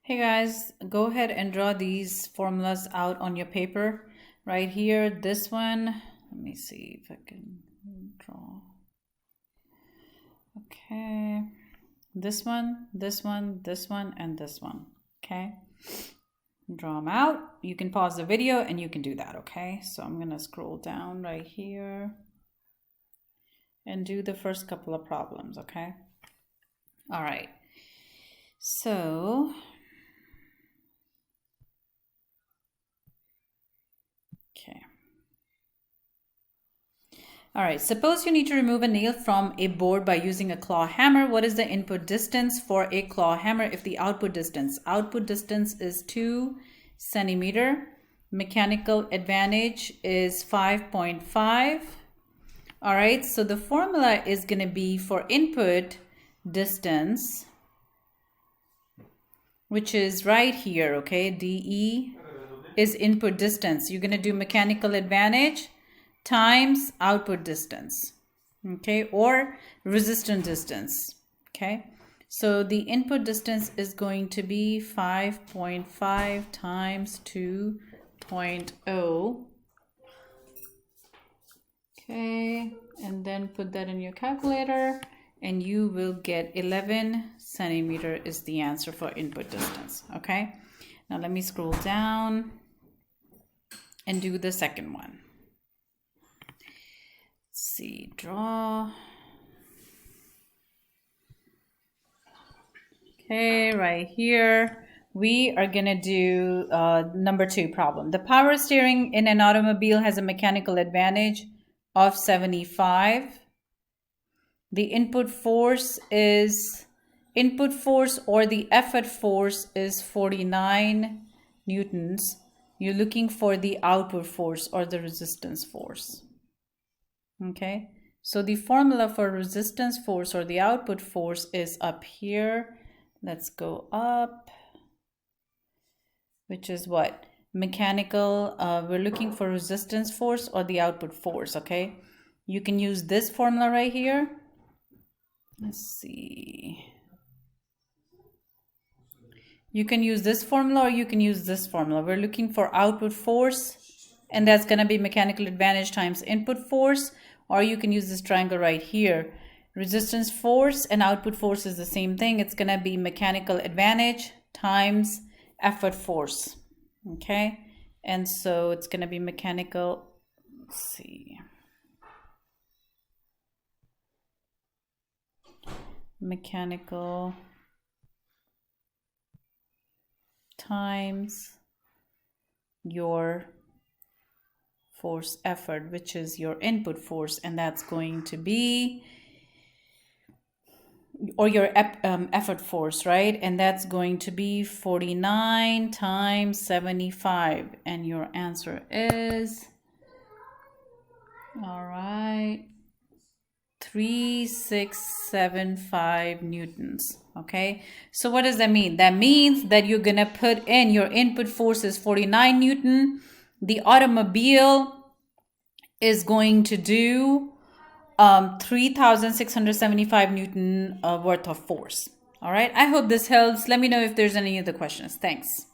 Hey guys, go ahead and draw these formulas out on your paper right here. This one, let me see if I can draw. Okay, this one, this one, this one, and this one. Okay, draw them out. You can pause the video and you can do that. Okay, so I'm gonna scroll down right here and do the first couple of problems. Okay, all right, so okay. All right, suppose you need to remove a nail from a board by using a claw hammer. What is the input distance for a claw hammer if the output distance? Output distance is 2 centimeter. Mechanical advantage is 5.5. All right, so the formula is going to be for input distance, which is right here, okay? DE is input distance. You're going to do mechanical advantage times output distance, okay, or resistance distance, okay? So the input distance is going to be 5.5 times 2.0, okay, and then put that in your calculator and you will get 11 centimeter is the answer for input distance, okay? Now let me scroll down and do the second one. See, draw. Okay, right here we are gonna do number 2 problem. The power steering in an automobile has a mechanical advantage of 75. The input force or the effort force is 49 newtons. You're looking for the output force or the resistance force. Okay, so the formula for resistance force or the output force is up here. Let's go up, which is what? Mechanical, we're looking for resistance force or the output force, okay? You can use this formula right here. Let's see. You can use this formula or you can use this formula. We're looking for output force, and that's going to be mechanical advantage times input force. Or you can use this triangle right here. Resistance force and output force is the same thing. It's going to be mechanical advantage times effort force. Okay. And so it's going to be mechanical. Let's see. Mechanical times your force effort, which is your input force, and that's going to be, or your effort force, right? And that's going to be 49 times 75, and your answer is, all right, 3675 newtons. Okay, so what does that mean? That means that you're gonna put in your input force is 49 newton. The automobile is going to do 3,675 newton worth of force. All right, I hope this helps. Let me know if there's any other questions. Thanks.